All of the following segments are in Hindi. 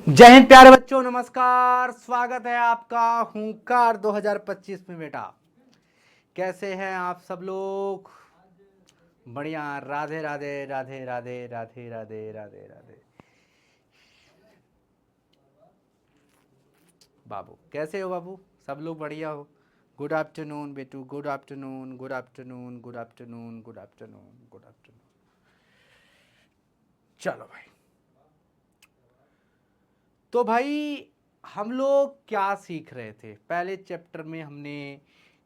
जय हिंद प्यारे बच्चों, नमस्कार। स्वागत है आपका हुंकार 2025 में। बेटा कैसे हैं आप सब लोग? बढ़िया। राधे राधे राधे राधे राधे राधे राधे राधे। बाबू कैसे हो? बाबू सब लोग बढ़िया हो? गुड आफ्टरनून बेटू, good afternoon, good afternoon, good afternoon, good afternoon, good afternoon. चलो भाई, तो भाई हम लोग क्या सीख रहे थे? पहले चैप्टर में हमने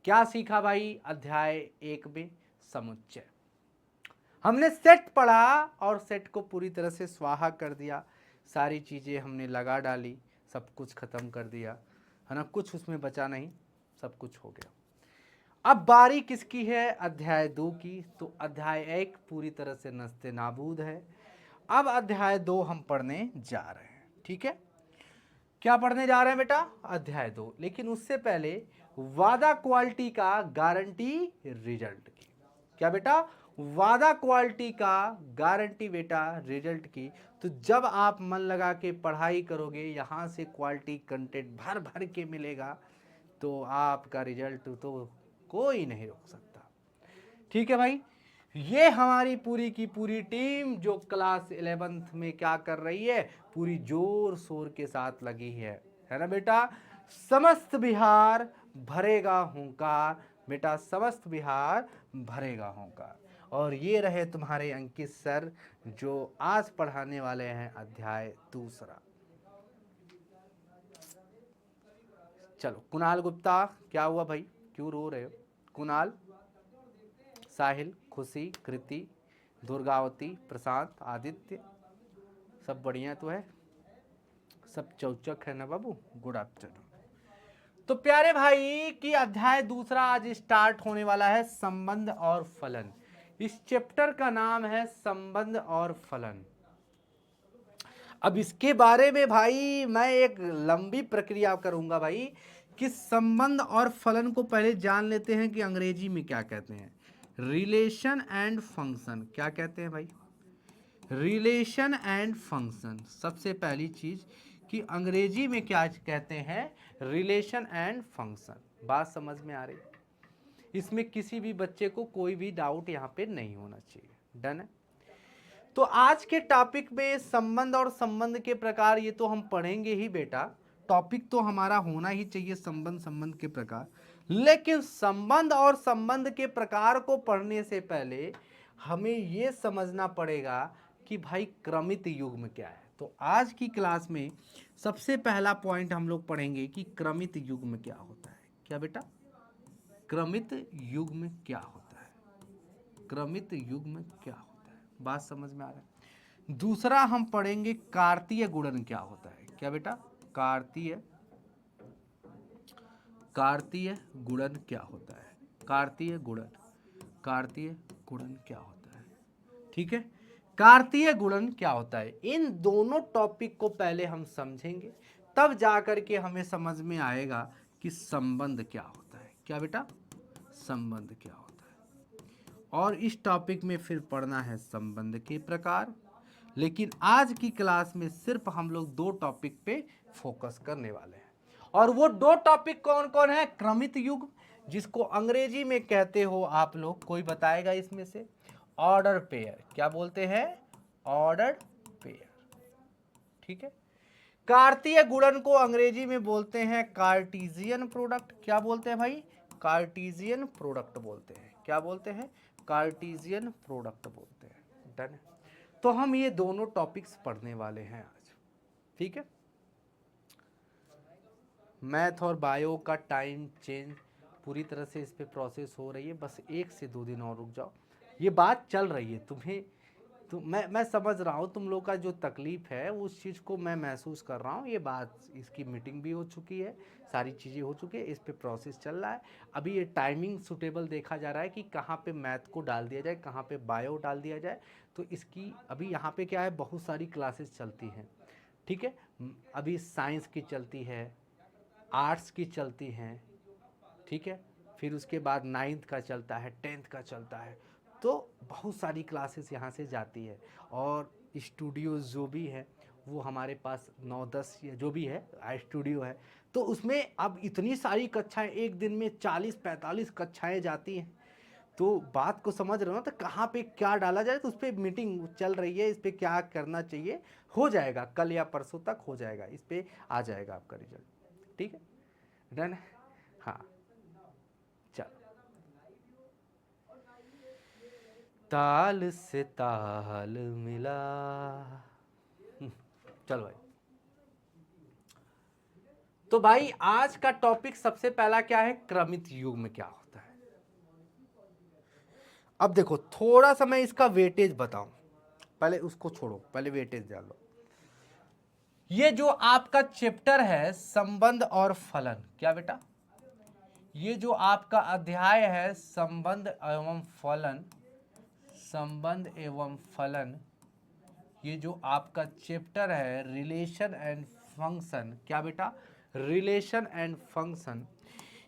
क्या सीखा भाई? अध्याय 1 में समुच्चय हमने सेट पढ़ा और सेट को पूरी तरह से स्वाहा कर दिया। सारी चीज़ें हमने लगा डाली, सब कुछ खत्म कर दिया, है ना? कुछ उसमें बचा नहीं, सब कुछ हो गया। अब बारी किसकी है? अध्याय 2 की। तो अध्याय 1 पूरी तरह से नस्ते नाबूद है। अब अध्याय 2 हम पढ़ने जा रहे हैं। ठीक है, क्या पढ़ने जा रहे हैं बेटा? अध्याय 2। लेकिन उससे पहले वादा क्वालिटी का गारंटी रिजल्ट की। क्या बेटा? वादा क्वालिटी का गारंटी बेटा रिजल्ट की। तो जब आप मन लगा के पढ़ाई करोगे, यहाँ से क्वालिटी कंटेंट भर भर के मिलेगा, तो आपका रिजल्ट तो कोई नहीं रोक सकता। ठीक है भाई, ये हमारी पूरी की पूरी टीम जो क्लास 11th में क्या कर रही है, पूरी जोर शोर के साथ लगी है ना बेटा? समस्त बिहार भरेगा हुंकार बेटा, समस्त बिहार भरेगा हुंकार। और ये रहे तुम्हारे अंकित सर जो आज पढ़ाने वाले हैं अध्याय 2। चलो, कुणाल गुप्ता क्या हुआ भाई? क्यों रो रहे हो? कुणाल, साहिल, खुशी, कृति, दुर्गावती, प्रशांत, आदित्य, सब बढ़िया तो है? सब चौचक है ना बाबू? Good afternoon. तो प्यारे भाई कि अध्याय 2 आज स्टार्ट होने वाला है, संबंध और फलन। इस चैप्टर का नाम है संबंध और फलन। अब इसके बारे में भाई मैं एक लंबी प्रक्रिया करूंगा भाई कि संबंध और फलन को पहले जान लेते हैं कि अंग्रेजी में क्या कहते हैं। रिलेशन एंड फंक्शन क्या कहते हैं भाई? Relation and function. सबसे पहली चीज कि अंग्रेजी में क्या कहते हैं? Relation and function. बात समझ में आ रही? इसमें किसी भी बच्चे को कोई भी डाउट यहाँ पे नहीं होना चाहिए। डन है? तो आज के टॉपिक में संबंध और संबंध के प्रकार ये तो हम पढ़ेंगे ही बेटा। टॉपिक तो हमारा होना ही चाहिए संबंध संबंध के प्रकार। लेकिन संबंध और संबंध के प्रकार को पढ़ने से पहले हमें ये समझना पड़ेगा कि भाई क्रमित युग्म क्या है। तो आज की क्लास में सबसे पहला पॉइंट हम लोग पढ़ेंगे कि क्रमित युग्म क्या होता है। क्या बेटा? क्रमित युग्म क्या होता है? क्रमित युग्म क्या होता है? बात समझ में आ रहा है? दूसरा हम पढ़ेंगे कार्तीय गुणन क्या होता है। क्या बेटा? कार्तीय कार्तीय गुणन क्या होता है? कार्तीय गुणन, कार्तीय गुणन क्या होता है? ठीक है, कार्तीय गुणन क्या होता है? इन दोनों टॉपिक को पहले हम समझेंगे, तब जाकर के हमें समझ में आएगा कि संबंध क्या होता है। क्या बेटा? संबंध क्या होता है। और इस टॉपिक में फिर पढ़ना है संबंध के प्रकार। लेकिन आज की क्लास में सिर्फ हम लोग 2 टॉपिक पे फोकस करने वाले हैं। और वो 2 टॉपिक कौन कौन है? क्रमित युग्म, जिसको अंग्रेजी में कहते हो आप लोग, कोई बताएगा इसमें से? Order pair. क्या बोलते हैं? Order pair. ठीक है। कार्तीय गुणन को अंग्रेजी में बोलते हैं कार्टीजियन प्रोडक्ट। क्या बोलते हैं भाई? कार्टीजियन प्रोडक्ट बोलते हैं। क्या बोलते हैं? कार्टीजियन प्रोडक्ट बोलते हैं। डन है? तो हम ये दोनों टॉपिक्स पढ़ने वाले हैं आज। ठीक है। मैथ और बायो का टाइम चेंज पूरी तरह से इस पे प्रोसेस हो रही है, बस 1 से 2 दिन और रुक जाओ। ये बात चल रही है तुम्हें, तो मैं समझ रहा हूँ तुम लोग का जो तकलीफ है उस चीज़ को मैं महसूस कर रहा हूँ। ये बात, इसकी मीटिंग भी हो चुकी है, सारी चीज़ें हो चुकी है, इस पे प्रोसेस चल रहा है। अभी ये टाइमिंग सुटेबल देखा जा रहा है कि कहाँ पे मैथ को डाल दिया जाए, कहाँ पे बायो डाल दिया जाए। तो इसकी अभी यहाँ पे क्या है, बहुत सारी क्लासेस चलती हैं। ठीक है, अभी साइंस की चलती है, आर्ट्स की चलती हैं, ठीक है, फिर उसके बाद 9th का चलता है, 10th का चलता है। तो बहुत सारी क्लासेस यहाँ से जाती है। और स्टूडियोज़ जो भी है वो हमारे पास 9-10 या जो भी है स्टूडियो है, तो उसमें अब इतनी सारी कक्षाएं, एक दिन में 40-45 कक्षाएं जाती हैं। तो बात को समझ रहे हो ना, तो कहाँ पे क्या डाला जाए, तो उस पर मीटिंग चल रही है, इस पर क्या करना चाहिए, हो जाएगा कल या परसों तक हो जाएगा, इस पर आ जाएगा आपका रिजल्ट। ठीक है, डन है। हाँ चलो, ताल से ताल मिला। चलो भाई, तो भाई आज का टॉपिक सबसे पहला क्या है, क्रमित युग में क्या होता है। अब देखो थोड़ा सा मैं इसका वेटेज बताऊं, पहले उसको छोड़ो, पहले वेटेज जान लो। ये जो आपका चैप्टर है संबंध और फलन, क्या बेटा, ये जो आपका अध्याय है संबंध एवं फलन, संबंध एवं फलन, ये जो आपका चैप्टर है रिलेशन एंड फंक्शन, क्या बेटा, रिलेशन एंड फंक्शन।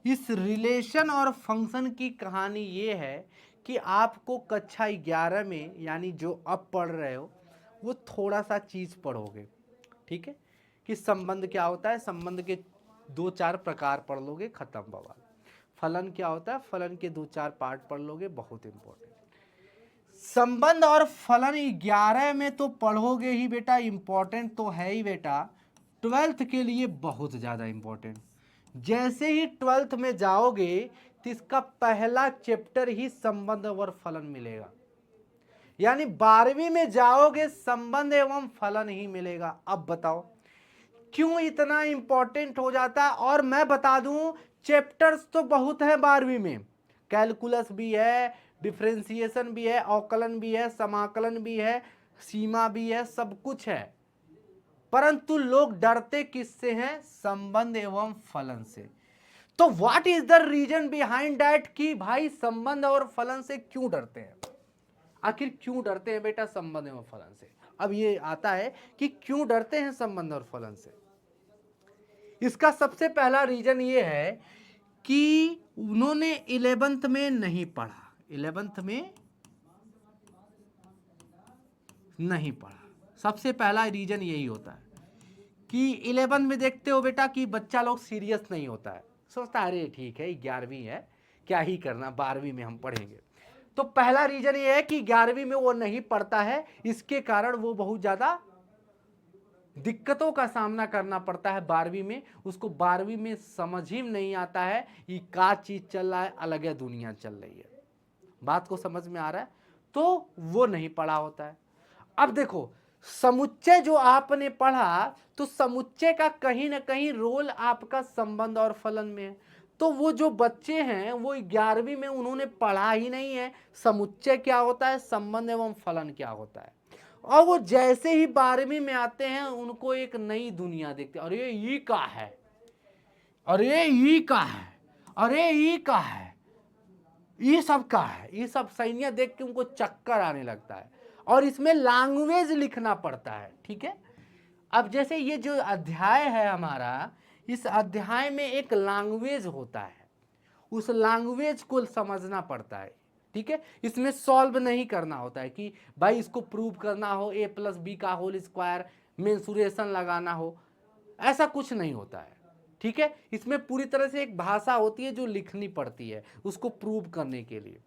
इस रिलेशन और फंक्शन की कहानी ये है कि आपको कक्षा 11 में, यानी जो अब पढ़ रहे हो, वो थोड़ा सा चीज पढ़ोगे। ठीक है, कि संबंध क्या होता है, संबंध के 2-4 प्रकार पढ़ लोगे, खत्म बवाल। फलन क्या होता है, फलन के 2-4 पार्ट पढ़ लोगे, बहुत इंपॉर्टेंट। संबंध और फलन 11 में तो पढ़ोगे ही बेटा, इंपॉर्टेंट तो है ही बेटा, 12th के लिए बहुत ज्यादा इंपॉर्टेंट। जैसे ही 12th में जाओगे तो इसका पहला चैप्टर ही संबंध और फलन मिलेगा, यानी 12वीं में जाओगे संबंध एवं फलन ही मिलेगा। अब बताओ क्यों इतना इंपॉर्टेंट हो जाता है। और मैं बता दूं, चैप्टर्स तो बहुत है 12वीं में, कैलकुलस भी है, डिफरेंशिएशन भी है, अवकलन भी है, समाकलन भी है, सीमा भी है, सब कुछ है, परंतु लोग डरते किससे हैं, संबंध एवं फलन से। तो what is the reason behind that, कि भाई संबंध और फलन से क्यों डरते हैं, आखिर क्यों डरते हैं बेटा संबंध एवं फलन से। अब ये आता है कि क्यों डरते हैं संबंध और फलन से। इसका सबसे पहला रीजन ये है कि उन्होंने 11th में नहीं पढ़ा, 11th में नहीं पढ़ा। सबसे पहला रीजन यही होता है कि 11th में देखते हो बेटा कि बच्चा लोग सीरियस नहीं होता है, सोचता है अरे ठीक है 11वीं है, क्या ही करना, 12वीं में हम पढ़ेंगे। तो पहला रीजन ये है कि 11वीं में वो नहीं पढ़ता है, इसके कारण वो बहुत ज्यादा दिक्कतों का सामना करना पड़ता है 12वीं में। उसको 12वीं में समझ ही नहीं आता है कि क्या चीज चल रहा है, अलग है दुनिया चल रही है। बात को समझ में आ रहा है, तो वो नहीं पढ़ा होता है। अब देखो समुच्चय जो आपने पढ़ा, तो समुच्चय का कहीं ना कहीं रोल आपका संबंध और फलन में है। तो वो जो बच्चे हैं वो 11वीं में उन्होंने पढ़ा ही नहीं है समुच्चय क्या होता है, संबंध एवं फलन क्या होता है, और वो जैसे ही 12वीं में आते हैं उनको एक नई दुनिया देखते हैं, अरे ये का है, अरे ये का है, अरे ये का है, ये सब का है, ये सब सैन्य देख के उनको चक्कर आने लगता है, और इसमें लैंग्वेज लिखना पड़ता है। ठीक है, अब जैसे ये जो अध्याय है हमारा, इस अध्याय में एक लैंग्वेज होता है, उस लैंग्वेज को समझना पड़ता है। ठीक है, इसमें सॉल्व नहीं करना होता है कि भाई इसको प्रूव करना हो a+b का होल स्क्वायर, मेंसुरेशन लगाना हो, ऐसा कुछ नहीं होता है। ठीक है, इसमें पूरी तरह से एक भाषा होती है जो लिखनी पड़ती है उसको प्रूव करने के लिए।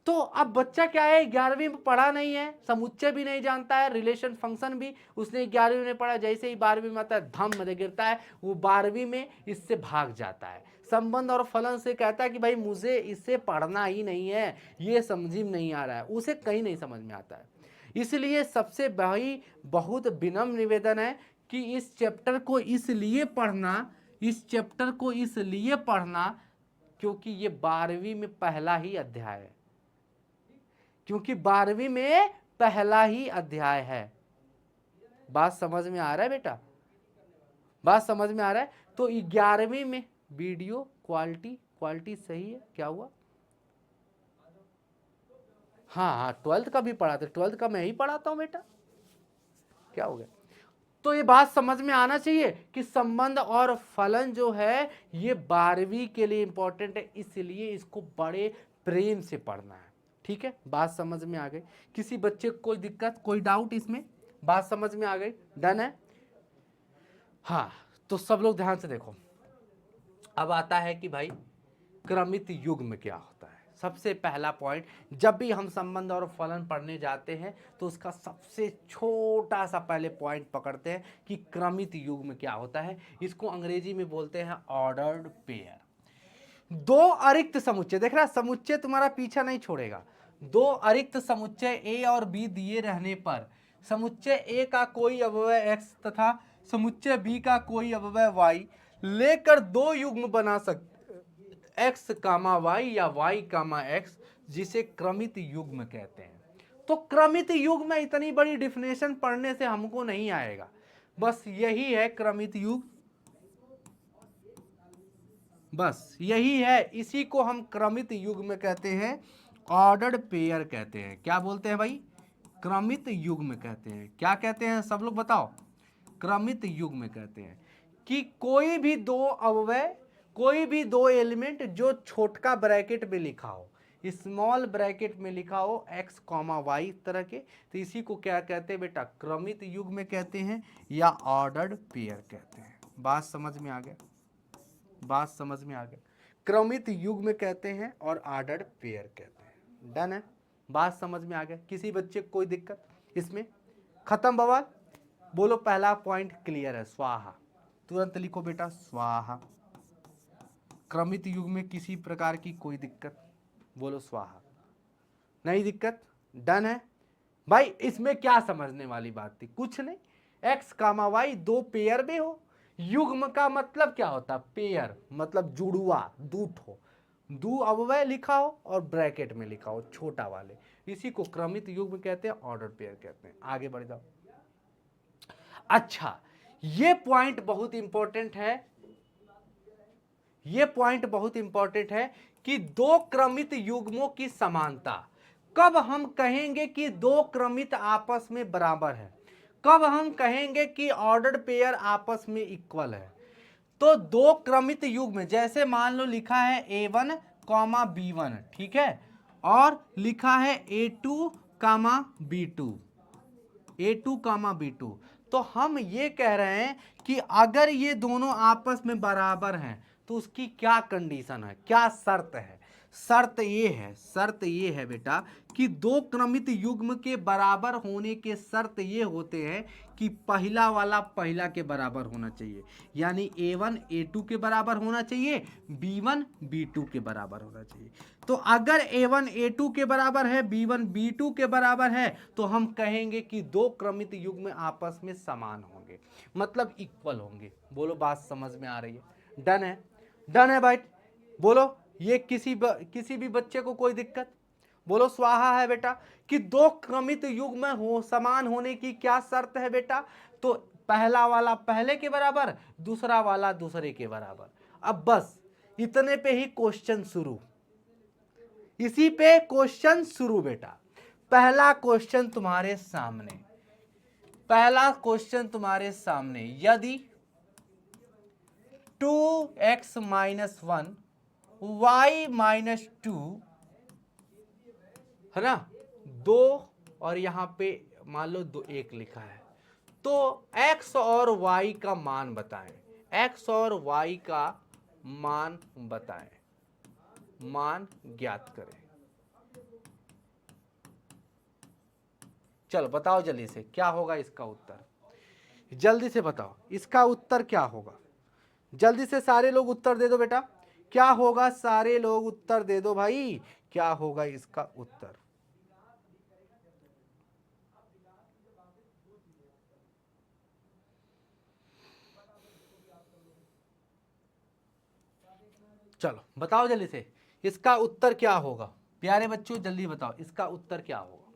तो अब बच्चा क्या है 11वीं में पढ़ा नहीं है, समुच्चय भी नहीं जानता है, रिलेशन फंक्शन भी उसने 11वीं में पढ़ा, जैसे ही 12वीं में आता है धम में गिरता है, वो 12वीं में इससे भाग जाता है। संबंध और फलन से कहता है कि भाई मुझे इससे पढ़ना ही नहीं है, ये समझ में नहीं आ रहा है, उसे कहीं नहीं समझ में आता है। इसलिए सबसे भाई बहुत विनम्र निवेदन है कि इस चैप्टर को इसलिए पढ़ना, इस चैप्टर को इसलिए पढ़ना क्योंकि ये 12वीं में पहला ही अध्याय है, क्योंकि 12वीं में पहला ही अध्याय है। बात समझ में आ रहा है बेटा, बात समझ में आ रहा है। तो 11वीं में वीडियो क्वालिटी, क्वालिटी सही है, क्या हुआ, हाँ हाँ 12th का भी पढ़ाते, 12th का मैं ही पढ़ाता हूं बेटा, क्या हो गया। तो ये बात समझ में आना चाहिए कि संबंध और फलन जो है ये 12वीं के लिए इंपॉर्टेंट है, इसलिए इसको बड़े प्रेम से पढ़ना है। ठीक है, बात समझ में आ गई, किसी बच्चे को कोई दिक्कत, कोई डाउट इसमें, बात समझ में आ गई, डन है। हाँ, तो सब लोग ध्यान से देखो। अब आता है कि भाई क्रमित युग्म क्या होता है। सबसे पहला पॉइंट, जब भी हम संबंध और फलन पढ़ने जाते हैं तो उसका सबसे छोटा सा पहले पॉइंट पकड़ते हैं कि क्रमित युग्म क्या होता है। इसको अंग्रेजी में बोलते हैं ऑर्डर्ड पेयर। दो अरिक्त समुच्चय, देख रहा, समुच्चय तुम्हारा पीछा नहीं छोड़ेगा। दो अरिक्त समुच्चय ए और बी दिए रहने पर समुच्चय ए का कोई अवयव x तथा समुच्चय बी का कोई अवयव y लेकर दो युग्म बना सकते, x कामा वाई या y कामा x, जिसे क्रमित युग्म कहते हैं। तो क्रमित युग्म में इतनी बड़ी डिफिनेशन पढ़ने से हमको नहीं आएगा, बस यही है क्रमित युग्म, बस यही है। इसी को हम क्रमित युग्म कहते हैं, ऑर्डर्ड पेयर कहते हैं। क्या बोलते हैं भाई? क्रमित युग्म कहते हैं। क्या कहते हैं सब लोग बताओ? क्रमित युग्म कहते हैं कि कोई भी दो अवयव, कोई भी दो एलिमेंट जो छोटका ब्रैकेट में लिखा हो, स्मॉल ब्रैकेट में लिखा हो x कॉमा वाई तरह के, तो इसी को क्या कहते हैं बेटा? क्रमित युग्म कहते हैं या ऑर्डर्ड पेयर कहते हैं। बात समझ में आ गया? बात समझ में आ गया? क्रमित युग्म कहते हैं और ऑर्डर्ड पेयर कहते हैं। डन है? बात समझ में आ गया? किसी बच्चे को कोई दिक्कत इसमें? खत्म बवाल? बोलो पहला पॉइंट क्लियर है। स्वाहा, तुरंत लिखो बेटा स्वाहा। क्रमित युग्म में किसी प्रकार की कोई दिक्कत? बोलो स्वाहा। नहीं दिक्कत? डन है भाई? इसमें क्या समझने वाली बात थी? कुछ नहीं, एक्स कामा वाई दो पेयर में हो। युग्म का मतलब क्या होता है? पेयर मतलब जुड़ुआ, दूठो, दो अवयव लिखा हो और ब्रैकेट में लिखा हो छोटा वाले, इसी को क्रमित युग्म कहते हैं, ऑर्डर पेयर कहते हैं। आगे बढ़ जाओ। अच्छा, ये पॉइंट बहुत इंपॉर्टेंट है, ये पॉइंट बहुत इंपॉर्टेंट है कि दो क्रमित युग्मों की समानता। कब हम कहेंगे कि दो क्रमित आपस में बराबर है? कब हम कहेंगे कि ऑर्डर्ड पेयर आपस में इक्वल है? तो दो क्रमित युग्म, जैसे मान लो लिखा है A1 कॉमा B1, ठीक है, और लिखा है A2 कामा B2, A2 कामा B2, तो हम ये कह रहे हैं कि अगर ये दोनों आपस में बराबर हैं तो उसकी क्या कंडीशन है, क्या शर्त है? शर्त ये है बेटा कि दो क्रमित युग्म के बराबर होने के शर्त ये होते हैं कि पहला वाला पहला के बराबर होना चाहिए, यानी A1 A2 के बराबर होना चाहिए, B1 B2 के बराबर होना चाहिए। तो अगर A1 A2 के बराबर है, B1 B2 के बराबर है, तो हम कहेंगे कि दो क्रमित युग्म आपस में समान होंगे, मतलब इक्वल होंगे। बोलो बात समझ में आ रही है? डन है? डन है भाई? बोलो ये किसी भी बच्चे को कोई दिक्कत? बोलो स्वाहा है बेटा। कि दो क्रमित युग्म हो समान होने की क्या शर्त है बेटा? तो पहला वाला पहले के बराबर, दूसरा वाला दूसरे के बराबर। अब बस इतने पे ही क्वेश्चन शुरू, इसी पे क्वेश्चन शुरू बेटा। पहला क्वेश्चन तुम्हारे सामने, पहला क्वेश्चन तुम्हारे सामने, यदि 2x माइनस 1 y माइनस 2 है ना, दो और यहां पे मान लो दो एक लिखा है, तो x और y का मान बताएं, x और y का मान बताएं, मान ज्ञात करें। चलो बताओ जल्दी से, क्या होगा इसका उत्तर? जल्दी से बताओ इसका उत्तर क्या होगा? जल्दी से सारे लोग उत्तर दे दो बेटा। क्या होगा? सारे लोग उत्तर दे दो भाई, क्या होगा इसका उत्तर? चलो बताओ जल्दी से, इसका उत्तर क्या होगा? प्यारे बच्चों जल्दी बताओ इसका उत्तर क्या होगा?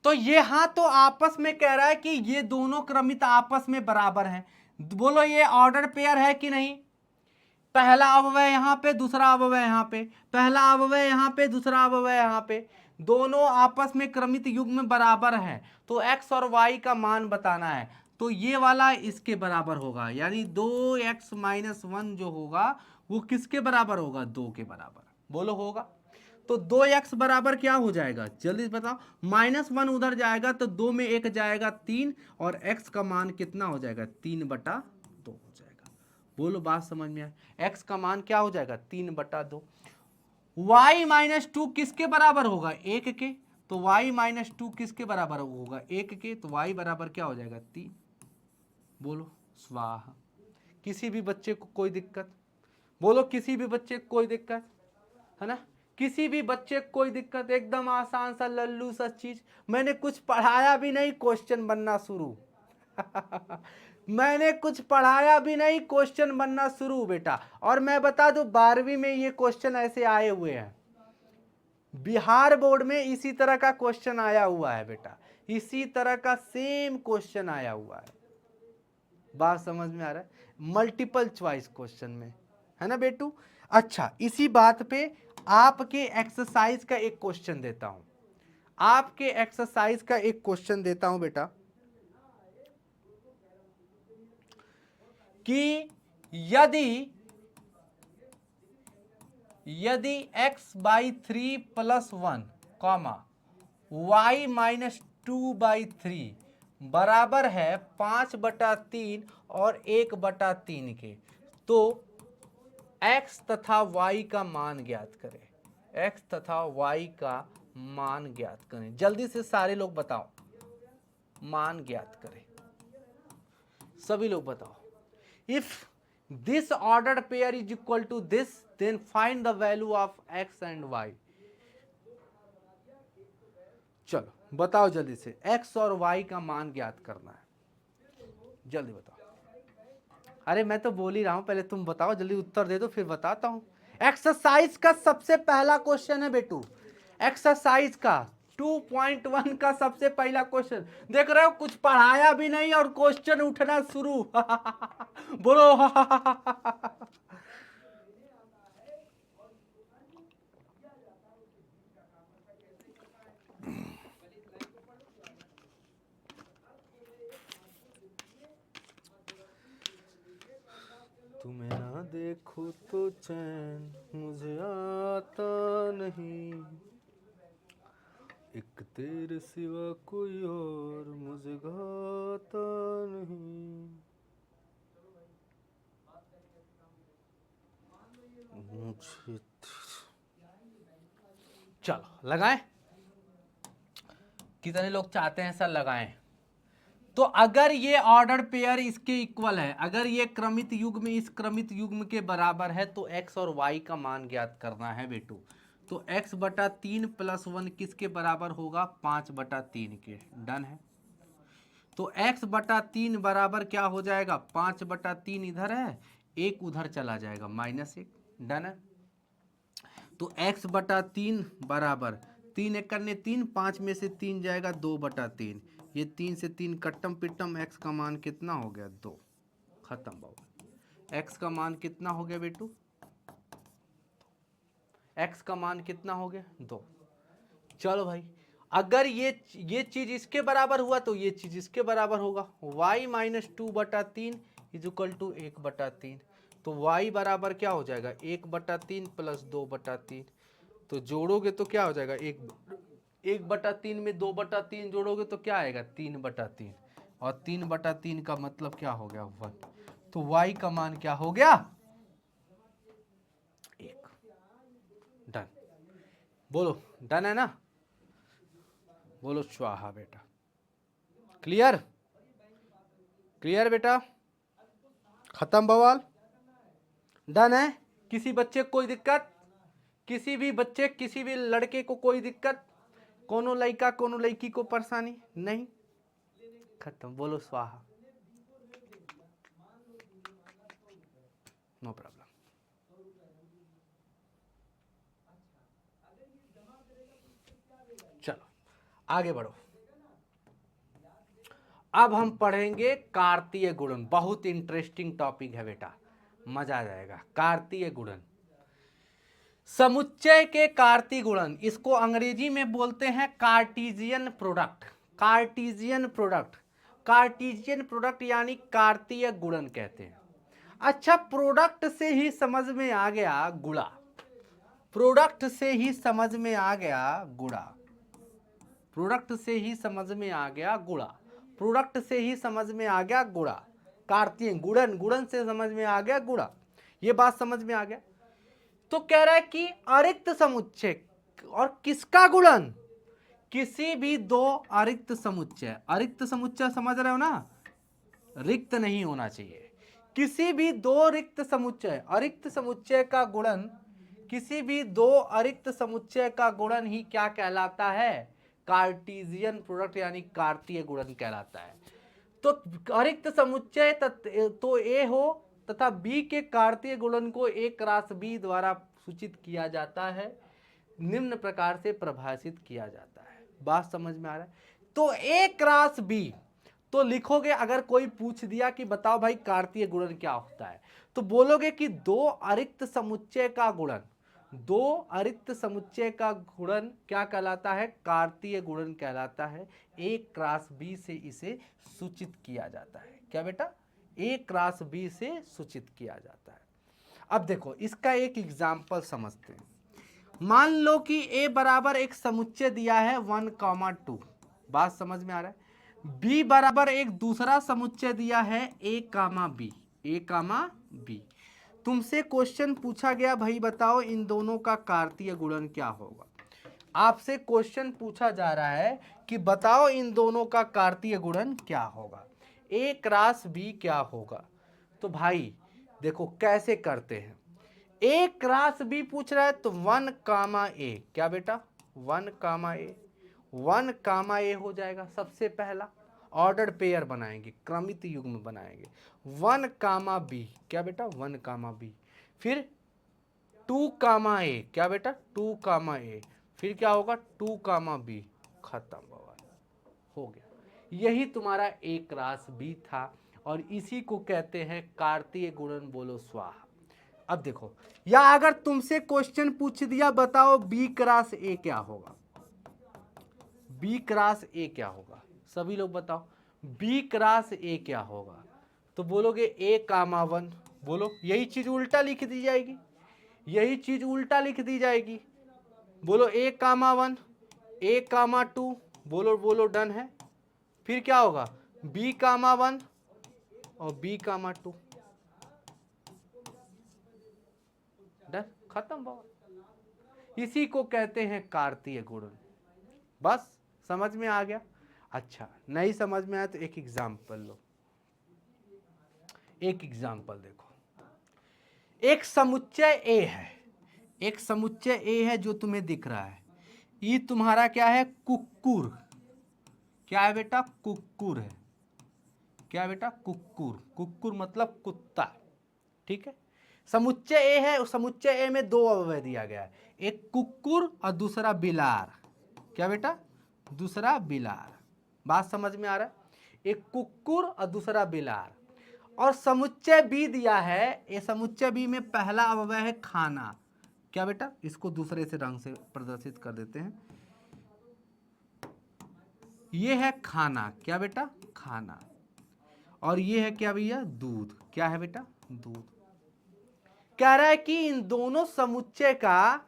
तो ये हाँ, तो आपस में कह रहा है कि ये दोनों क्रमित आपस में बराबर हैं। बोलो ये ऑर्डर पेयर है कि नहीं? पहला अवयव यहां पे, दूसरा अवयव यहां पे, पहला अवयव यहां पे, दूसरा अवयव यहां पे, दोनों आपस में क्रमित युग्म बराबर हैं, तो x और y का मान बताना है। तो ये वाला इसके बराबर होगा, यानी 2x माइनस 1 जो होगा वो किसके बराबर होगा? 2 के बराबर। बोलो होगा? तो 2x बराबर क्या हो जाएगा, जल्दी बताओ। -1 उधर जाएगा तो 2 में 1 जाएगा 3, और x का मान कितना हो जाएगा, 3/2 हो जाएगा। बोलो बात समझ में आए। x का मान क्या हो जाएगा, 3/2। y-2 किसके बराबर होगा, 1 के। तो y-2 किसके बराबर होगा, 1 के। तो y बराबर क्या हो जाएगा, 3। बोलो स्वाहा। किसी भी बच्चे को कोई दिक्कत, बोलो किसी भी बच्चे को कोई दिक्कत है ना, किसी भी बच्चे को कोई दिक्कत, एकदम आसान सा लल्लू सा चीज। मैंने कुछ पढ़ाया भी नहीं, क्वेश्चन बनना शुरू मैंने कुछ पढ़ाया भी नहीं, क्वेश्चन बनना शुरू बेटा। और मैं बता दूं 12वीं में ये क्वेश्चन ऐसे आए हुए हैं, बिहार बोर्ड में इसी तरह का क्वेश्चन आया हुआ है बेटा, इसी तरह का सेम क्वेश्चन आया हुआ है। बात समझ में आ रहा है, मल्टीपल चॉइस क्वेश्चन में, है ना बेटू। अच्छा, इसी बात पे आपके एक्सरसाइज का एक क्वेश्चन देता हूं, आपके एक्सरसाइज का एक क्वेश्चन देता हूं बेटा, कि यदि x/3 + 1, y-2/3 बराबर है 5/3 और 1/3 के, तो x तथा y का मान ज्ञात करें। x तथा y का मान ज्ञात करें, जल्दी से सारे लोग बताओ, मान ज्ञात करें, सभी लोग बताओ। If this ordered pair is equal to this, then find the value of x and y। चलो बताओ जल्दी से, x और y का मान ज्ञात करना है, जल्दी बताओ। अरे मैं तो बोल ही रहा हूं, पहले तुम बताओ, जल्दी उत्तर दे दो फिर बताता हूं। एक्सरसाइज का सबसे पहला क्वेश्चन है बेटू, एक्सरसाइज का 2.1 का सबसे पहला क्वेश्चन। देख रहे हो, कुछ पढ़ाया भी नहीं और क्वेश्चन उठना शुरू बोलो तुम्हें ना देखो तो चैन मुझे आता नहीं, एक तेरे सिवा कोई और मुझे गाता नहीं। मुझे चलो लगाएं, कितने लोग चाहते हैं सर लगाएं। तो अगर ये ऑर्डर पेयर इसके इक्वल है, अगर ये क्रमित युग्म इस क्रमित युग्म के बराबर है, तो x और y का मान ज्ञात करना है बेटू। तो x/3 + 1 किसके बराबर होगा, 5/3 के। डन है। तो x/3 बराबर क्या हो जाएगा, 5/3 इधर है, 1 उधर चला जाएगा, -1। डन है। तो x/3 बराबर 3 × 3, 5 में से 3 जाएगा, 2/3। ये 3 से 3 कट्टम पिट्टम, x का मान कितना हो गया, 2। खत्म बाबू। x का मान कितना हो गया बेटू, x का मान कितना हो गया, 2। चलो भाई, अगर ये चीज इसके बराबर हुआ तो ये चीज इसके बराबर होगा। y-2/3 = 1/3। तो y बराबर क्या हो जाएगा, 1/3 + 2/3। तो जोड़ोगे तो क्या हो जाएगा, 1/3 में 2/3 जोड़ोगे तो क्या आएगा, 3/3। और 3/3 का मतलब क्या हो गया, 1। तो y का मान क्या हो गया, 1। डन। बोलो डन है ना, बोलो स्वाहा बेटा। क्लियर, क्लियर बेटा, खत्म बवाल। डन है। किसी बच्चे को कोई दिक्कत, किसी भी बच्चे, किसी भी लड़के को कोई दिक्कत, कोनो लड़का कोनो लड़की को परेशानी नहीं, खत्म। बोलो स्वाहा, नो प्रॉब्लम। चलो आगे बढ़ो। अब हम पढ़ेंगे कार्तीय गुणन। बहुत इंटरेस्टिंग टॉपिक है बेटा, मजा आ जाएगा। कार्तीय गुणन, समुच्चय के कार्तीय गुणन, इसको अंग्रेजी में बोलते हैं Cartesian product. Cartesian product, Cartesian product यानी कार्तीय गुणन कहते हैं। अच्छा, प्रोडक्ट से ही समझ में आ गया गुणा। प्रोडक्ट से ही समझ में आ गया गुड़ा, प्रोडक्ट से ही समझ में आ गया गुड़ा, प्रोडक्ट से ही समझ में आ गया गुड़ा, कार्तीय गुणन, गुणन से समझ में आ गया गुड़ा, ये बात समझ में आ गया। तो कह रहा है कि अरिक्त समुच्चय, और किसका गुणन, किसी भी दो अरिक्त समुच्चय, अरिक्त समुच्चय समझ रहे हो ना, रिक्त नहीं होना चाहिए, किसी भी दो रिक्त समुच्चय, अरिक्त समुच्चय का गुणन, किसी भी दो अरिक्त समुच्चय का गुणन ही क्या कहलाता है, कार्टेशियन प्रोडक्ट यानी कार्तीय गुणन कहलाता है। तो अरिक्त समुच्चय तो ए हो तथा बी के कार्तीय गुणन को ए क्रॉस बी द्वारा सूचित किया जाता है, निम्न प्रकार से परिभाषित किया जाता है। बात समझ में आ रहा है। तो ए क्रॉस बी, तो लिखोगे, अगर कोई पूछ दिया कि बताओ भाई कार्तीय गुणन क्या होता है, तो बोलोगे कि दो अरिक्त समुच्चय का गुणन, दो अरिक्त समुच्चय का गुणन क्या कहलाता है, कार्तीय गुणन कहलाता है। ए क्रॉस बी से इसे सूचित किया जाता है। क्या बेटा, ए क्रॉस बी से सूचित किया जाता है। अब देखो इसका एक एग्जाम्पल समझते हैं। मान लो कि ए बराबर एक समुच्चय दिया है 1,2, बात समझ में आ रहा है। बी बराबर एक दूसरा समुच्चय दिया है ए कामा बी, ए कामा बी। तुमसे क्वेश्चन पूछा गया भाई बताओ इन दोनों का कार्तीय गुणन क्या होगा। आपसे क्वेश्चन पूछा जा रहा है कि बताओ इन दोनों का कार्तीय गुणन क्या होगा, ए क्रॉस बी क्या होगा। तो भाई देखो कैसे करते हैं, ए क्रॉस बी पूछ रहा है तो 1 कामा ए, क्या बेटा 1 कामा ए, 1 कामा ए हो जाएगा। सबसे पहला ऑर्डर पेयर बनाएंगे, क्रमित युग्म बनाएंगे। 1 कामा बी, क्या बेटा 1 कामा बी, फिर 2 कामा ए, क्या बेटा 2 कामा ए, फिर क्या होगा 2 कामा बी, खत्म हो गया। यही तुम्हारा ए क्रॉस बी था और इसी को कहते हैं कार्तीय गुणन। बोलो स्वाहा। अब देखो, या अगर तुमसे क्वेश्चन पूछ दिया बताओ बी क्रॉस ए क्या होगा, बी क्रॉस ए क्या होगा, सभी लोग बताओ बी क्रॉस ए क्या होगा। तो बोलोगे ए कामा 1, बोलो यही चीज उल्टा लिख दी जाएगी, यही चीज उल्टा लिख दी जाएगी। बोलो ए कामा 1, ए कामा 2, बोलो बोलो डन है। फिर क्या होगा बी कामा 1 और बी कामा 2, डन, खत्म बात। इसी को कहते हैं कार्तीय गुणन। बस समझ में आ गया। अच्छा नहीं समझ में आया तो एक एग्जाम्पल लो, एक एग्जाम्पल देखो। एक समुच्चय ए है, एक समुच्चय ए है जो तुम्हें दिख रहा है। ये तुम्हारा क्या है, कुक्कुर, क्या है बेटा कुक्कुर है, क्या है बेटा कुक्कुर, कुक्कुर मतलब कुत्ता, ठीक है। समुच्चय ए है, उस समुच्चय ए में दो अवयव दिया गया है, एक कुक्कुर और दूसरा बिलार, क्या बेटा दूसरा बिलार। बात समझ में आ रहा है, एक कुक्कुर और दूसरा बिलार। और समुच्चय बी दिया है, ये समुच्चय बी में पहला अवयव है खाना, क्या बेटा, इसको दूसरे से रंग से प्रदर्शित कर देते हैं। ये है खाना, क्या बेटा खाना, और ये है क्या भैया दूध, क्या है बेटा दूध। कह रहा है कि इन दोनों समुच्चय का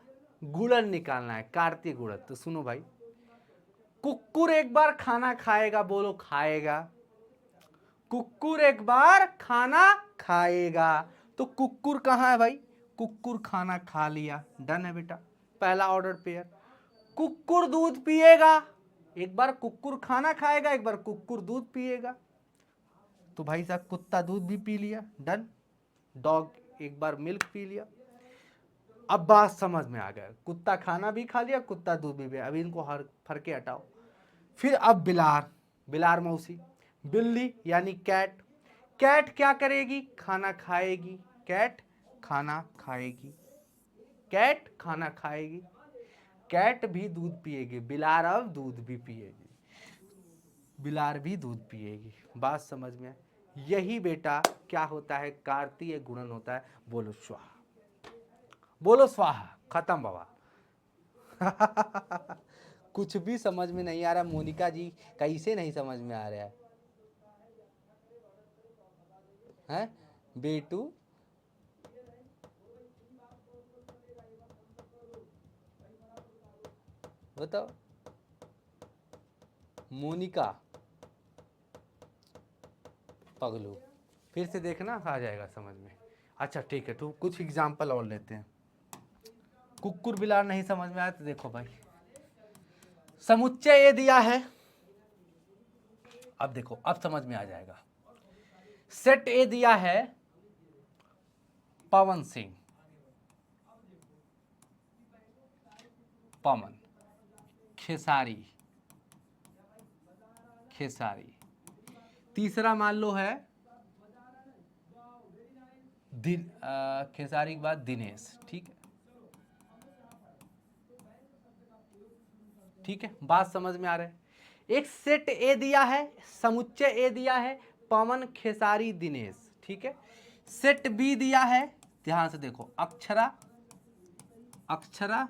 गुणन निकालना है, कार्तीय गुणन। तो सुनो भाई, कुक्कुर एक बार खाना खाएगा, बोलो खाएगा, कुक्कुर एक बार खाना खाएगा। तो कुक्कुर कहाँ है भाई, कुक्कुर खाना खा लिया, डन है बेटा, पहला ऑर्डर पेयर। कुक्कुर दूध पिएगा, एक बार कुक्कुर खाना खाएगा, एक बार कुक्कुर दूध पिएगा। तो भाई साहब कुत्ता दूध भी पी लिया, डन। डॉग एक बार मिल्क पी लिया। अब बात समझ में आ गया, कुत्ता खाना भी खा लिया, कुत्ता दूध भी पिया। अभी इनको हर फरके हटाओ। फिर अब बिलार, बिलार मौसी, बिल्ली यानी कैट, कैट क्या करेगी, खाना खाएगी, कैट खाना खाएगी, कैट खाना खाएगी, कैट भी दूध पिएगी, बिलार अब दूध भी पिएगी, बिलार भी दूध पिएगी। बात समझ में, यही बेटा क्या होता है, कार्तीय गुणन होता है। बोलो स्वाहा, बोलो स्वाहा, खत्म बाबा। कुछ भी समझ में नहीं आ रहा मोनिका जी, कैसे नहीं समझ में आ रहा है, हैं बेटू। बताओ। मोनिका पगलू, फिर से देखना आ जाएगा समझ में। अच्छा ठीक है, तो कुछ एग्जाम्पल और लेते हैं। कुकुर बिलार नहीं समझ में आया तो देखो भाई, समुच्चय ए दिया है, अब देखो अब समझ में आ जाएगा। सेट ए दिया है पवन सिंह, पवन, खेसारी, खेसारी, तीसरा मान लो है खेसारी के बाद दिनेश। ठीक है, ठीक है, बात समझ में आ रहा है। एक सेट ए दिया है, समुच्चय ए दिया है पवन, खेसारी, दिनेश। ठीक है, सेट बी दिया है, ध्यान से देखो, अक्षरा, अक्षरा,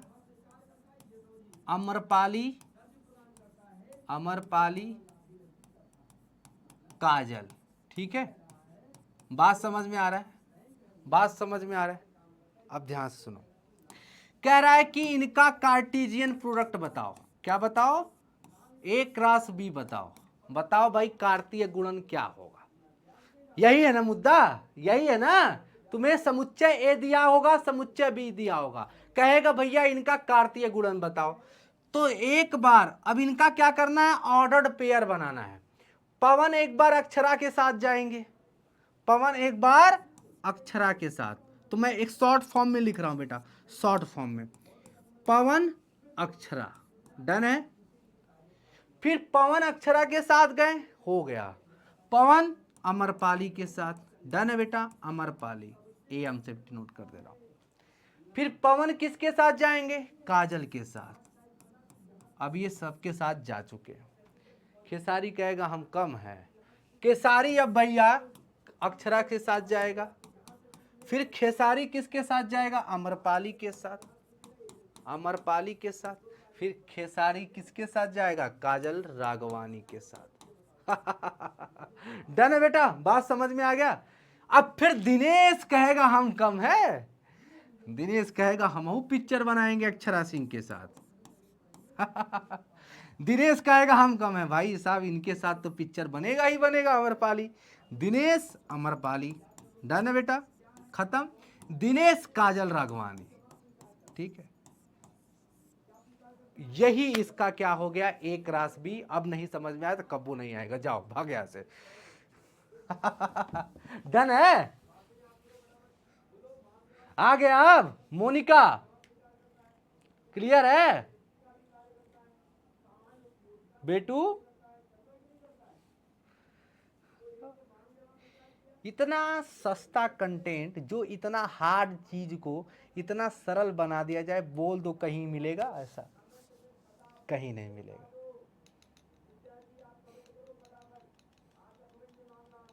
अमरपाली, अमरपाली, काजल। ठीक है, बात समझ में आ रहा है, बात समझ में आ रहा है। अब ध्यान से सुनो, कह रहा है कि इनका कार्टेशियन प्रोडक्ट बताओ। क्या बताओ? ए क्रॉस बी बताओ। बताओ भाई कार्तीय गुणन क्या होगा? यही है ना मुद्दा, यही है ना। तुम्हें समुच्चय ए दिया होगा, समुच्चय बी दिया होगा, कहेगा भैया इनका कार्तीय गुणन बताओ। तो एक बार अब इनका क्या करना है, ऑर्डर्ड पेयर बनाना है। पवन एक बार अक्षरा के साथ जाएंगे, पवन एक बार अक्षरा के साथ। तो मैं एक शॉर्ट फॉर्म में लिख रहा हूं बेटा, शॉर्ट फॉर्म में, पवन अक्षरा, डन है। फिर पवन अक्षरा के साथ गए, हो गया। पवन अमरपाली के साथ, डन है बेटा, अमरपाली, ए हम से नोट कर दे रहा हूं। फिर पवन किसके साथ जाएंगे, काजल के साथ। अब ये सबके साथ जा चुके हैं। खेसारी कहेगा हम कम है, खेसारी अब भैया अक्षरा के साथ जाएगा। फिर खेसारी किसके साथ जाएगा, अमरपाली के साथ, अमरपाली के साथ। फिर खेसारी किसके साथ जाएगा, काजल राघवानी के साथ। डन है बेटा, बात समझ में आ गया। अब फिर दिनेश कहेगा हम कम है, दिनेश कहेगा हम पिक्चर बनाएंगे अक्षरा सिंह के साथ। दिनेश कहेगा हम कम है, भाई साहब इनके साथ तो पिक्चर बनेगा ही बनेगा, अमरपाली, दिनेश अमरपाली, डन है बेटा, खत्म। दिनेश काजल राघवानी। ठीक है, यही इसका क्या हो गया, एक रास भी। अब नहीं समझ में आया तो कब्बू नहीं आएगा, जाओ भाग यहां से। डन है, आ गया। अब मोनिका क्लियर है बेटू? इतना सस्ता कंटेंट जो इतना हार्ड चीज को इतना सरल बना दिया जाए, बोल दो कहीं मिलेगा ऐसा? कहीं नहीं मिलेगा।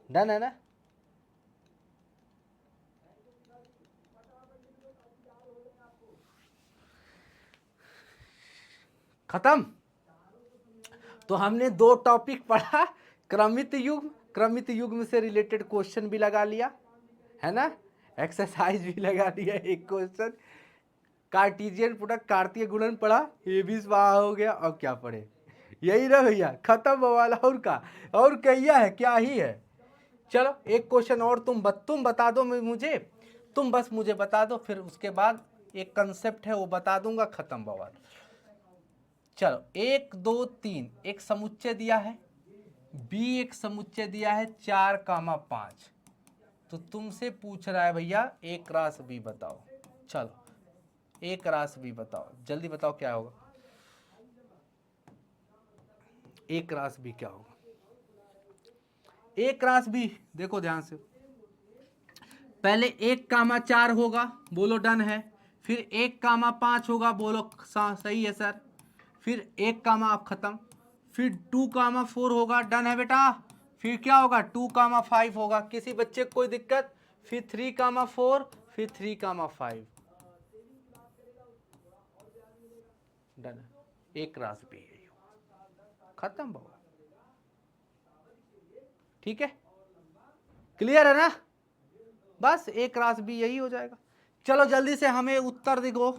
डन है ना? खत्म। तो हमने दो टॉपिक पढ़ा, क्रमित युग्म, क्रमित युग्म से रिलेटेड क्वेश्चन भी लगा लिया है ना, एक्सरसाइज भी लगा दिया, एक क्वेश्चन, कार्टेशियन प्रोडक्ट कार्तीय गुणन पढ़ा, ये भी वहां हो गया। और क्या पढ़े, यही ना भैया, खत्म वाला। और का और क्या है, क्या ही है। चलो एक क्वेश्चन और तुम बता दो मुझे, तुम बस मुझे बता दो, फिर उसके बाद एक कंसेप्ट है वो बता दूंगा, खत्म बवाल। चलो 1 2 3 एक समुच्चय दिया है, बी एक समुच्चय दिया है 4, 5। तो तुमसे पूछ रहा है भैया एक रास बी बताओ। चलो एक रास बी बताओ, जल्दी बताओ क्या होगा, एक रास बी क्या होगा। एक रास बी देखो ध्यान से, पहले 1, 4 होगा, बोलो डन है। फिर 1, 5 होगा, बोलो सही है सर। फिर 1, आप खत्म। फिर 2, 4 होगा, डन है बेटा। फिर क्या होगा, 2, 5 होगा, किसी बच्चे को कोई दिक्कत। फिर 3, 4, फिर 3, 5, डन है। एक रास भी है, खत्म बाबा। ठीक है, क्लियर है ना? बस एक रास भी यही हो जाएगा। चलो जल्दी से हमें उत्तर दिखो,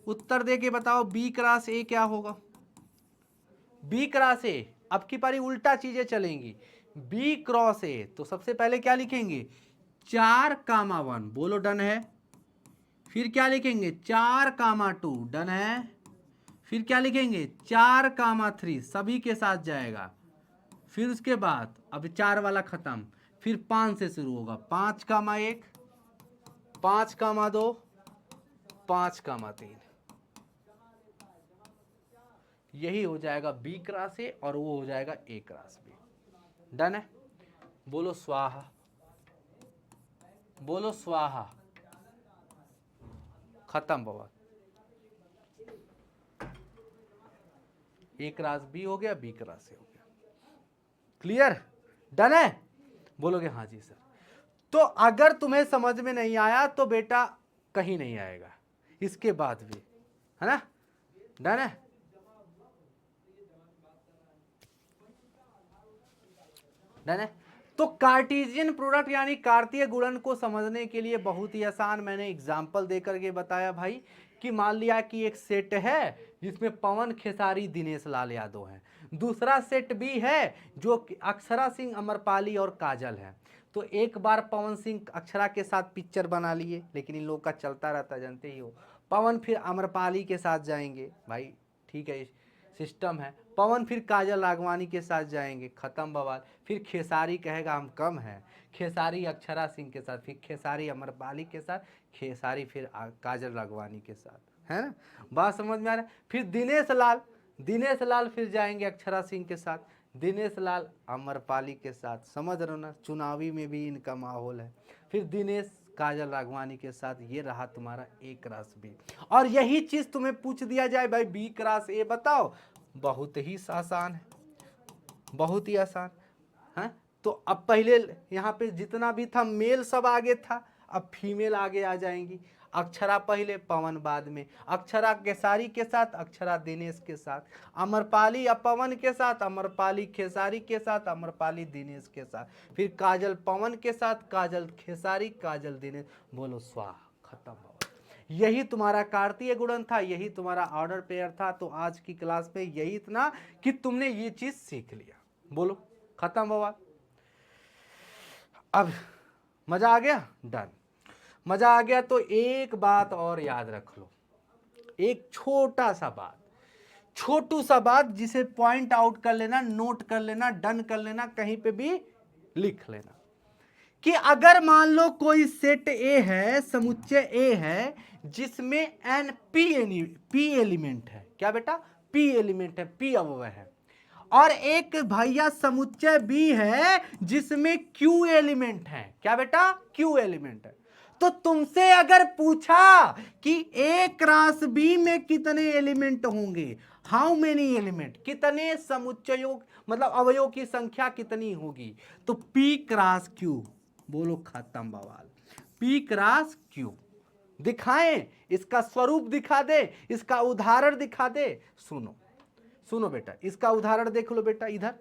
उत्तर दे के बताओ बी क्रॉस ए क्या होगा। बी क्रॉस ए, अब की पारी उल्टा चीजें चलेंगी। बी क्रॉस ए तो सबसे पहले क्या लिखेंगे 4,1, बोलो डन है। फिर क्या लिखेंगे 4,2, डन है। फिर क्या लिखेंगे 4,3, सभी के साथ जाएगा। फिर उसके बाद अब 4 वाला खत्म, फिर 5 से शुरू होगा 5,1, 5,2, 5,3। यही हो जाएगा बी क्रॉस ए और वो हो जाएगा ए क्रॉस बी। डन है, बोलो स्वाहा, बोलो स्वाहा। खत्म बाबा, ए क्रॉस बी हो गया, बी क्रॉस ए हो गया। क्लियर, डन है, बोलोगे हाँ जी सर। तो अगर तुम्हें समझ में नहीं आया तो बेटा कहीं नहीं आएगा इसके बाद भी, है ना। डन है, डन है। तो कार्टेशियन प्रोडक्ट यानी कार्तीय गुणन को समझने के लिए बहुत ही आसान मैंने एग्जांपल देकर के बताया भाई कि मान लिया कि एक सेट है जिसमें पवन खेसारी दिनेश लाल यादव हैं, दूसरा सेट भी है जो अक्षरा सिंह अमरपाली और काजल है। तो एक बार पवन सिंह अक्षरा के साथ पिक्चर बना लिए, लेकिन इन लोग का चलता रहता जानते ही हो। पवन फिर अमरपाली के साथ जाएंगे भाई, ठीक है सिस्टम है। पवन फिर काजल राघवानी के साथ जाएंगे, खत्म बवाल। फिर खेसारी कहेगा हम कम हैं, खेसारी अक्षरा सिंह के साथ, फिर खेसारी अमरपाली के साथ, खेसारी फिर काजल राघवानी के साथ, है ना। बात समझ में आ रहा है। फिर दिनेश लाल फिर जाएंगे अक्षरा सिंह के साथ, दिनेश लाल अमरपाली के साथ, समझ रहे हो ना। चुनावी में भी इनका माहौल है। फिर दिनेश काजल राघवानी के साथ, ये रहा तुम्हारा ए क्रॉस बी। और यही चीज तुम्हें पूछ दिया जाए भाई बी क्रॉस ए बताओ, बहुत ही आसान है, बहुत ही आसान है। तो अब पहले यहाँ पे जितना भी था मेल सब आगे था, अब फीमेल आगे आ जाएंगी। अक्षरा पहले, पवन बाद में। अक्षरा खेसारी के साथ, अक्षरा दिनेश के साथ, अमरपाली पवन के साथ, अमरपाली खेसारी के साथ, अमरपाली दिनेश के साथ, फिर काजल पवन के साथ, काजल खेसारी, काजल दिनेश, बोलो स्वाहा, खत्म हो। यही तुम्हारा कार्तीय गुणन था, यही तुम्हारा ऑर्डर पेयर था। तो आज की क्लास में यही इतना कि तुमने ये चीज सीख लिया, बोलो खत्म हुआ। अब मजा आ गया, डन, मजा आ गया। तो एक बात और याद रख लो, एक छोटा सा बात, छोटू सा बात जिसे पॉइंट आउट कर लेना, नोट कर लेना, डन कर लेना, कहीं पे भी लिख लेना कि अगर मान लो कोई सेट ए है, समुच्चय ए है जिसमें एन पी एलिमेंट है, क्या बेटा पी एलिमेंट है, पी अवयव है, और एक भैया समुच्चय बी है जिसमें क्यू एलिमेंट है, क्या बेटा क्यू एलिमेंट है। तो तुमसे अगर पूछा कि ए क्रॉस बी में कितने एलिमेंट होंगे, हाउ मेनी एलिमेंट, कितने समुच्चयों मतलब अवयवों की संख्या कितनी होगी, तो पी क्रॉस क्यू, बोलो खत्म बवाल। पी क्रॉस क्यू दिखाएं, इसका स्वरूप दिखा दे, इसका उदाहरण दिखा दे। सुनो सुनो बेटा, इसका उदाहरण देख लो बेटा, इधर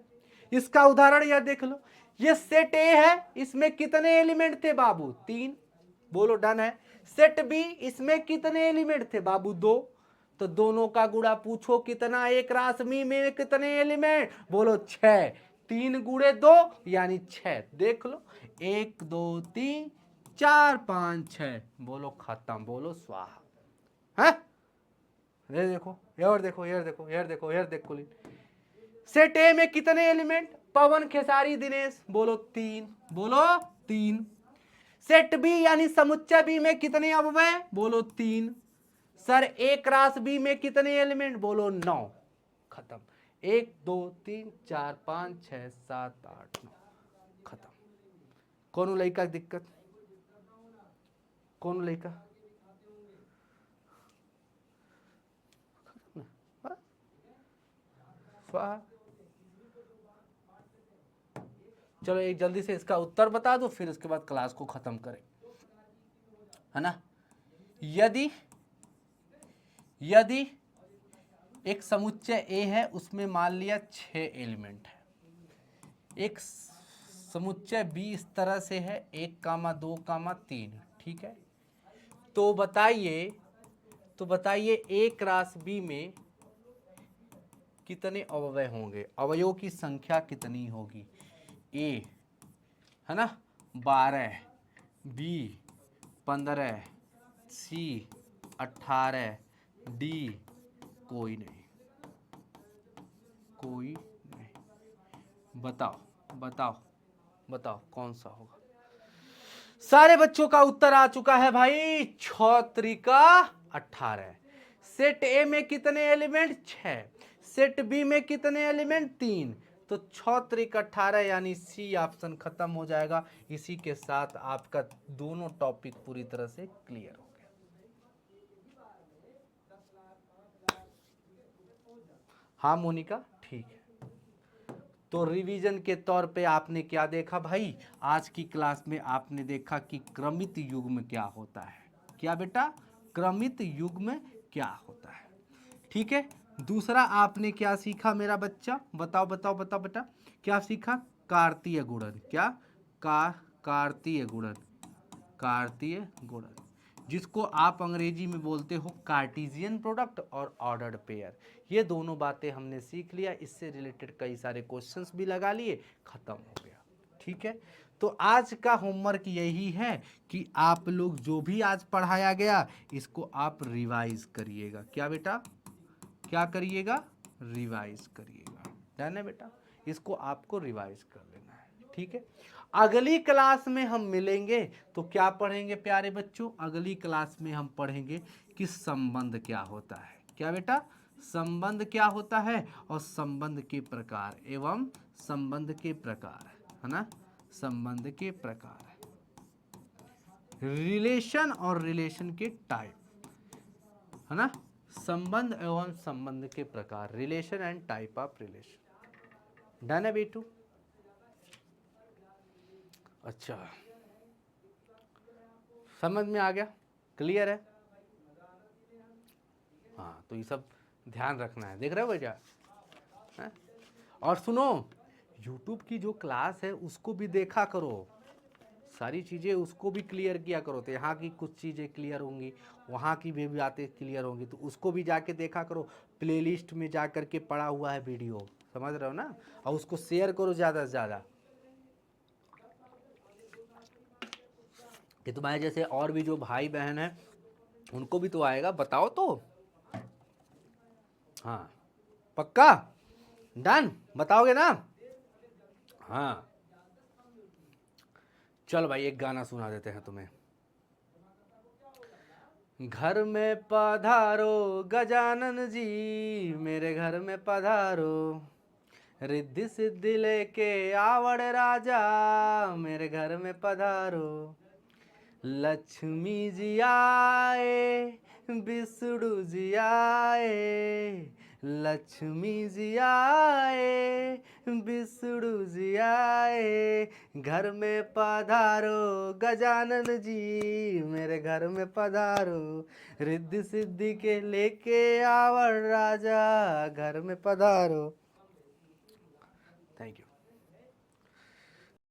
इसका उदाहरण यह देख लो। ये सेट ए है, इसमें कितने एलिमेंट थे बाबू 3, बोलो डन है। सेट बी, इसमें कितने एलिमेंट थे बाबू 2, तो दोनों का गुणा पूछो कितना, एक राशि में कितने एलिमेंट, बोलो 6, 3 गुणे 2 यानी 6, देख लो 1 2 3 4 5 6, बोलो खत्म, बोलो स्वाहा। है ये देखो, यार देखो, यार देखो, यार देखो, यार देखो, सेट ए में कितने एलिमेंट, पवन खेसारी दिनेश, बोलो 3, बोलो 3। सेट बी यानी समुच्चय बी में कितने अवयव, बोलो 3। सर ए क्रॉस बी में कितने एलिमेंट, बोलो 9, खत्म। 1 2 3 4 5 6 7 8 9, खत्म। कौन लड़का दिक्कत, कौन लड़का, चलो एक जल्दी से इसका उत्तर बता दो, फिर उसके बाद क्लास को खत्म करें, है ना। यदि यदि एक समुच्चय ए है, उसमें मान लिया 6 एलिमेंट है, एक समुच्चय बी इस तरह से है 1 2 3, ठीक है। तो बताइए तो बताइए एक राशि बी में कितने अवयव होंगे, अवयवों की संख्या कितनी होगी। ए है ना 12, बी 15, सी 18, डी कोई नहीं, कोई नहीं। बताओ बताओ बताओ कौन सा होगा। सारे बच्चों का उत्तर आ चुका है भाई, 6 त्रिका 18। सेट ए में कितने एलिमेंट 6, सेट बी में कितने एलिमेंट 3, तो 6 त्रिक 18 यानी सी ऑप्शन खत्म हो जाएगा। इसी के साथ आपका दोनों टॉपिक पूरी तरह से क्लियर हो गया। हाँ मोनिका ठीक है। तो रिवीजन के तौर पे आपने क्या देखा भाई, आज की क्लास में आपने देखा कि क्रमित युग्म क्या होता है। क्या बेटा, क्रमित युग्म क्या होता है। ठीक है। दूसरा आपने क्या सीखा मेरा बच्चा, बताओ बताओ बताओ बेटा, क्या सीखा। कार्तीय गुणन, क्या कार्तीय गुणन, कार्तीय गुणन, जिसको आप अंग्रेजी में बोलते हो कार्टेशियन प्रोडक्ट और ऑर्डर्ड पेयर। ये दोनों बातें हमने सीख लिया, इससे रिलेटेड कई सारे क्वेश्चंस भी लगा लिए, खत्म हो गया। ठीक है। तो आज का होमवर्क यही है कि आप लोग जो भी आज पढ़ाया गया इसको आप रिवाइज करिएगा। क्या बेटा, क्या करिएगा, रिवाइज करिएगा, ध्यान है बेटा, इसको आपको रिवाइज कर लेना है। ठीक है। अगली क्लास में हम मिलेंगे तो क्या पढ़ेंगे प्यारे बच्चों, अगली क्लास में हम पढ़ेंगे कि संबंध क्या होता है। क्या बेटा, संबंध क्या होता है और संबंध के प्रकार एवं संबंध के प्रकार, है ना, संबंध के प्रकार, रिलेशन और रिलेशन के टाइप, है ना, संबंध एवं संबंध के प्रकार, relation and type of relation. Done है बेटू। अच्छा, समझ में आ गया, क्लियर है। हाँ तो ये सब ध्यान रखना है, देख रहे हो भैया। और सुनो, YouTube की जो क्लास है उसको भी देखा करो, सारी चीज़ें उसको भी क्लियर किया करो, तो यहाँ की कुछ चीज़ें क्लियर होंगी, वहाँ की भी बातें क्लियर होंगी, तो उसको भी जाके देखा करो। प्लेलिस्ट में जा कर के पड़ा हुआ है वीडियो, समझ रहे हो ना, और उसको शेयर करो ज़्यादा से ज़्यादा, कि तुम्हारे जैसे और भी जो भाई बहन हैं उनको भी तो आएगा, बताओ तो। हाँ पक्का, डन, बताओगे ना। हाँ चल भाई एक गाना सुना देते हैं तुम्हें। घर में पधारो गजानन जी, मेरे घर में पधारो, रिद्धि सिद्धि लेके आवड़ राजा, मेरे घर में पधारो, लक्ष्मी जी आए, विष्णु जी आए, लक्ष्मी जी आए, विष्णु जी आए, घर में पधारो गजानन जी, मेरे घर में पधारो, रिद्धि सिद्धि के लेके आवड़ राजा, घर में पधारो।